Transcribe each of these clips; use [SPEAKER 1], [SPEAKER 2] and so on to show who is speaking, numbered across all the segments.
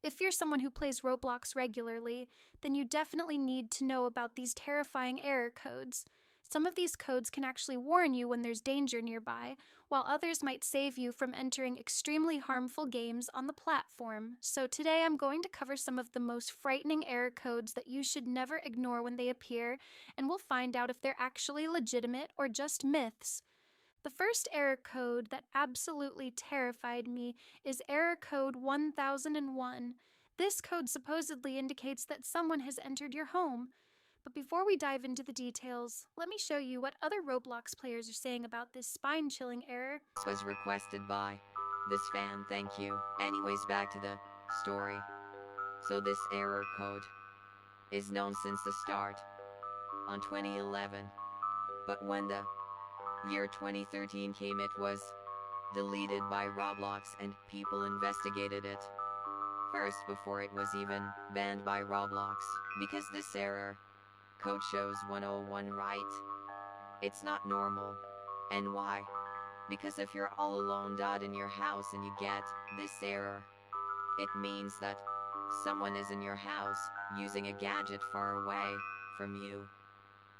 [SPEAKER 1] If you're someone who plays Roblox regularly, then you definitely need to know about these terrifying error codes. Some of these codes can actually warn you when there's danger nearby, while others might save you from entering extremely harmful games on the platform. So today I'm going to cover some of the most frightening error codes that you should never ignore when they appear, and we'll find out if they're actually legitimate or just myths. The first error code that absolutely terrified me is error code 1001. This code supposedly indicates that someone has entered your home. But before we dive into the details, let me show you what other Roblox players are saying about this spine-chilling error.
[SPEAKER 2] This was requested by this fan, thank you. Anyways, back to the story. So this error code is known since the start on 2011, but when the year 2013 came, it was deleted by Roblox and people investigated it first before it was even banned by Roblox, because this error code shows 101 right. It's not normal. And why? Because if you're all alone in your house and you get this error, it means that someone is in your house using a gadget far away from you.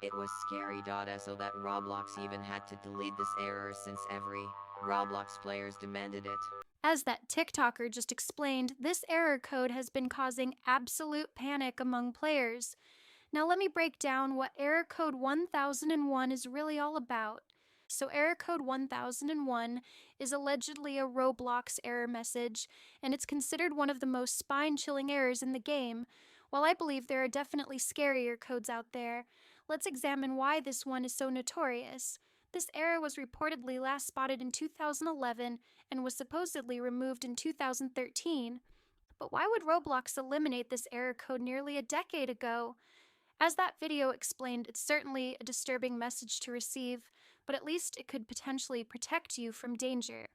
[SPEAKER 2] It was scary, so that Roblox even had to delete this error since every Roblox players demanded it.
[SPEAKER 1] As that TikToker just explained, this error code has been causing absolute panic among players. Now let me break down what error code 1001 is really all about. So error code 1001 is allegedly a Roblox error message, and it's considered one of the most spine-chilling errors in the game. While I believe there are definitely scarier codes out there, let's examine why this one is so notorious. This error was reportedly last spotted in 2011 and was supposedly removed in 2013. But why would Roblox eliminate this error code nearly a decade ago? As that video explained, it's certainly a disturbing message to receive, but at least it could potentially protect you from danger.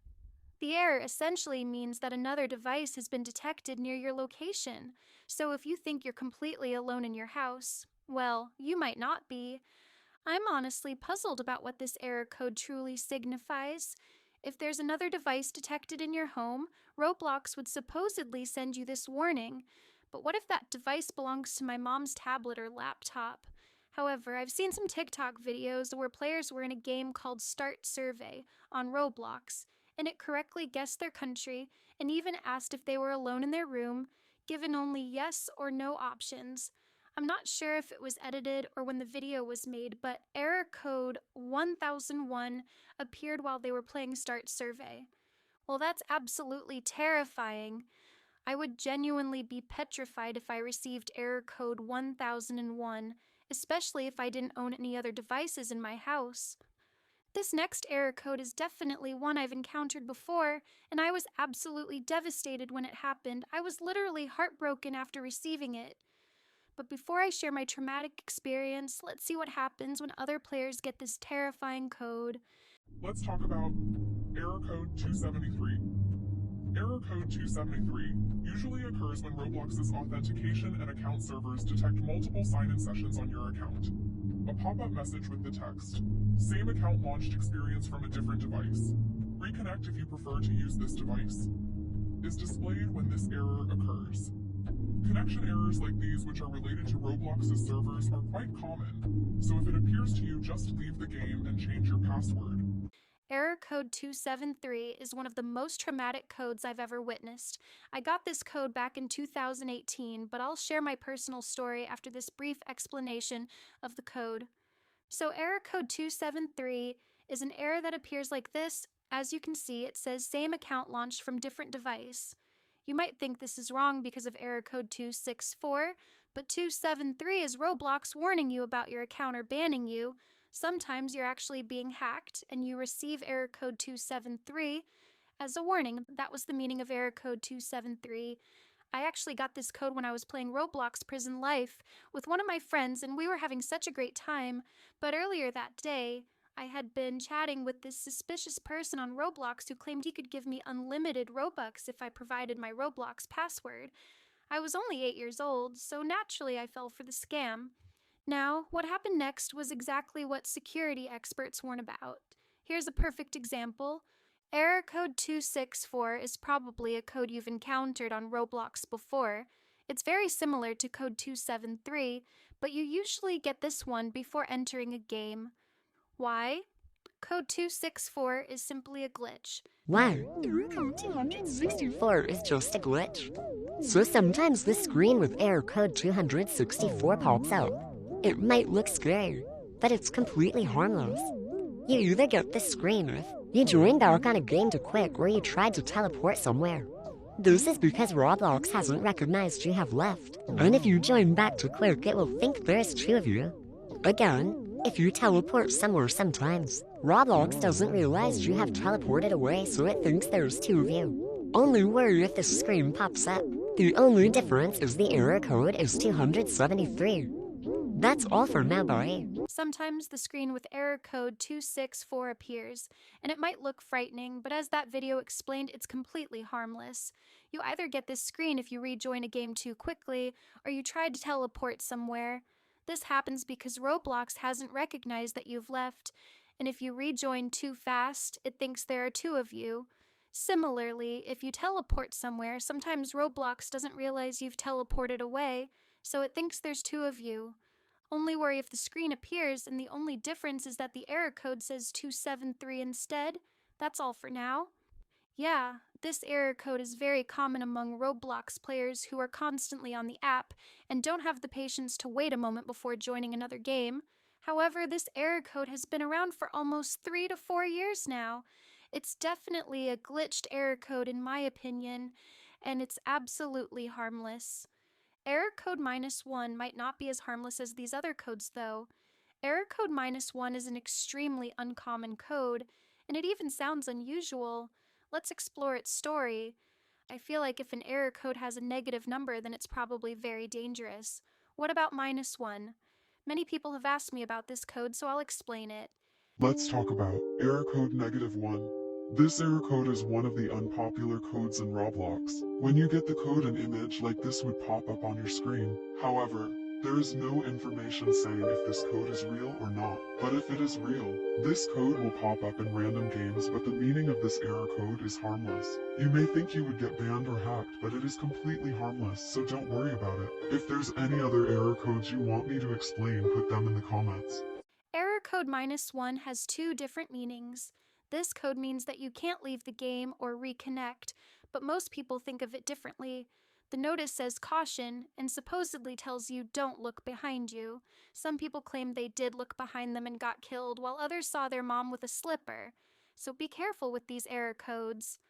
[SPEAKER 1] The error essentially means that another device has been detected near your location, so if you think you're completely alone in your house, well, you might not be. I'm honestly puzzled about what this error code truly signifies. If there's another device detected in your home, Roblox would supposedly send you this warning. But what if that device belongs to my mom's tablet or laptop? However, I've seen some TikTok videos where players were in a game called 𝘀𝘂𝗯𝘀𝗰𝗿𝗶𝗯𝗲 on Roblox, and it correctly guessed their country and even asked if they were alone in their room, given only yes or no options. I'm not sure if it was edited or when the video was made, but error code 1001 appeared while they were playing 𝘀𝘀𝗀𝗀𝗀𝗀. Well, that's absolutely terrifying. I would genuinely be petrified if I received error code 1001, especially if I didn't own any other devices in my house. This next error code is definitely one I've encountered before, and I was absolutely devastated when it happened. I was literally heartbroken after receiving it. But before I share my traumatic experience, let's see what happens when other players get this terrifying code.
[SPEAKER 3] Let's talk about error code 273. Error code 273 usually occurs when Roblox's authentication and account servers detect multiple sign-in sessions on your account. A pop-up message with the text, "Same account launched experience from a different device. Reconnect if you prefer to use this device," is displayed when this error occurs. Connection errors like these, which are related to Roblox's servers, are quite common, so if it appears to you, just leave the game and change your password.
[SPEAKER 1] Error code 273 is one of the most traumatic codes I've ever witnessed. I got this code back in 2018, but I'll share my personal story after this brief explanation of the code. So error code 273 is an error that appears like this. As you can see, it says same account launched from different device. You might think this is wrong because of error code 264, but 273 is Roblox warning you about your account or banning you. Sometimes you're actually being hacked and you receive error code 273 as a warning. That was the meaning of error code 273. I actually got this code when I was playing Roblox Prison Life with one of my friends, and we were having such a great time. But earlier that day, I had been chatting with this suspicious person on Roblox who claimed he could give me unlimited Robux if I provided my Roblox password. I was only 8 years old, so naturally I fell for the scam. Now, what happened next was exactly what security experts warn about. Here's a perfect example. Error code 264 is probably a code you've encountered on Roblox before. It's very similar to code 273, but you usually get this one before entering a game. Why? Code 264 is simply a glitch.
[SPEAKER 4] Wow, error code 264 is just a glitch. So sometimes the screen with error code 264 pops out. It might look scary, but it's completely harmless. You either get this screen if you joined back on a game too quick or you tried to teleport somewhere. This is because Roblox hasn't recognized you have left, and if you join back too quick, it will think there's two of you. Again, if you teleport somewhere sometimes, Roblox doesn't realize you have teleported away, so it thinks there's two of you. Only worry if the screen pops up. The only difference is the error code is 273. That's all for now, bye.
[SPEAKER 1] Sometimes the screen with error code 264 appears, and it might look frightening, but as that video explained, it's completely harmless. You either get this screen if you rejoin a game too quickly, or you tried to teleport somewhere. This happens because Roblox hasn't recognized that you've left, and if you rejoin too fast, it thinks there are two of you. Similarly, if you teleport somewhere, sometimes Roblox doesn't realize you've teleported away, so it thinks there's two of you. Only worry if the screen appears, and the only difference is that the error code says 273 instead. That's all for now. Yeah, this error code is very common among Roblox players who are constantly on the app and don't have the patience to wait a moment before joining another game. However, this error code has been around for almost 3 to 4 years now. It's definitely a glitched error code in my opinion, and it's absolutely harmless. Error code -1 might not be as harmless as these other codes though. Error code -1 is an extremely uncommon code, and it even sounds unusual. Let's explore its story. I feel like if an error code has a negative number, then it's probably very dangerous. What about -1? Many people have asked me about this code, so I'll explain it.
[SPEAKER 3] Let's talk about error code -1. This error code is one of the unpopular codes in Roblox. When you get the code, an image like this would pop up on your screen. However, there is no information saying if this code is real or not. But if it is real, this code will pop up in random games, but the meaning of this error code is harmless. You may think you would get banned or hacked, but it is completely harmless, so don't worry about it. If there's any other error codes you want me to explain, put them in the comments.
[SPEAKER 1] Error code -1 has two different meanings. This code means that you can't leave the game or reconnect, but most people think of it differently. The notice says caution and supposedly tells you don't look behind you. Some people claim they did look behind them and got killed, while others saw their mom with a slipper. So be careful with these error codes.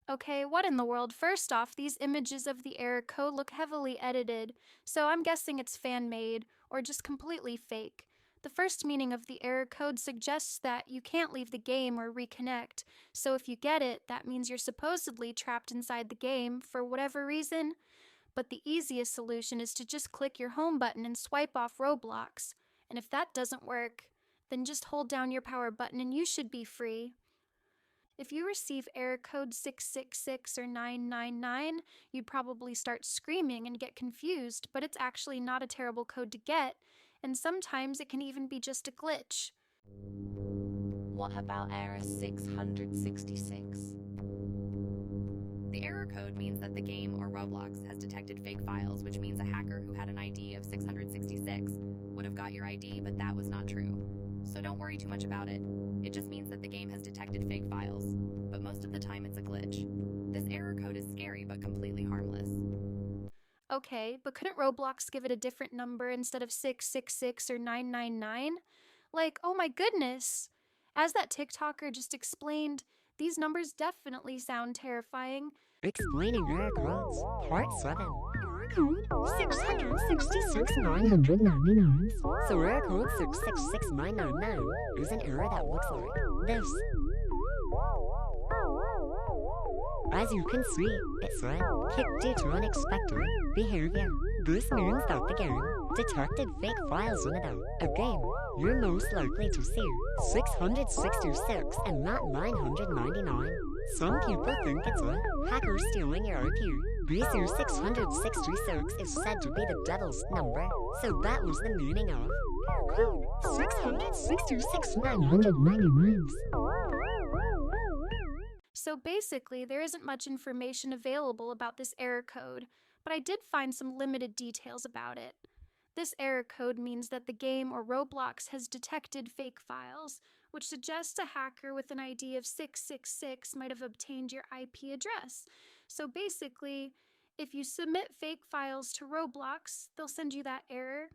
[SPEAKER 1] Okay, what in the world? First off, these images of the error code look heavily edited, so I'm guessing it's fan-made or just completely fake. The first meaning of the error code suggests that you can't leave the game or reconnect, so if you get it, that means you're supposedly trapped inside the game for whatever reason. But the easiest solution is to just click your home button and swipe off Roblox. And if that doesn't work, then just hold down your power button and you should be free. If you receive error code 666 or 999, you'd probably start screaming and get confused, but it's actually not a terrible code to get, and sometimes it can even be just a glitch.
[SPEAKER 2] What about error 666?
[SPEAKER 5] The error code means that the game or Roblox has detected fake files, which means a hacker who had an ID of 666 would have got your ID, but that was not true. So don't worry too much about it. It just means that the game has detected fake files, but most of the time it's a glitch. This error code is scary but completely harmless.
[SPEAKER 1] Okay, but couldn't Roblox give it a different number instead of 666 or 999? Like, oh my goodness! As that TikToker just explained, these numbers definitely sound terrifying.
[SPEAKER 4] Explaining error codes, part 7. Error code 666,999. So error code 666,999 is an error that looks like this. As you can see, it said, kicked due to unexpected behavior. This means that the game detected fake files in a game. You're most likely to see 666 and not 999. Some people think it's a hacker stealing your IP. 𝗀cie 666 is said to be the devil's number, so that was the meaning of code 666,999.
[SPEAKER 1] So basically, there isn't much information available about this error code, but I did find some limited details about it. This error code means that the game or Roblox has detected fake files, which suggests a hacker with an ID of 666 might have obtained your IP address. So basically, if you submit fake files to Roblox, they'll send you that error.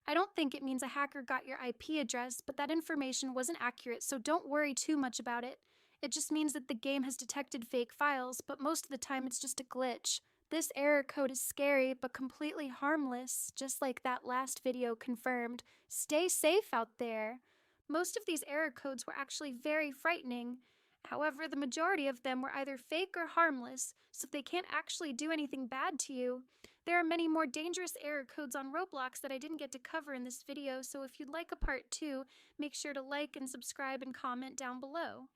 [SPEAKER 1] I don't think it means a hacker got your IP address, but that information wasn't accurate, so don't worry too much about it. It just means that the game has detected fake files, but most of the time it's just a glitch. This error code is scary, but completely harmless, just like that last video confirmed. Stay safe out there. Most of these error codes were actually very frightening. However, the majority of them were either fake or harmless, so they can't actually do anything bad to you. There are many more dangerous error codes on Roblox that I didn't get to cover in this video, so if you'd like a part 2, make sure to like and subscribe and comment down below.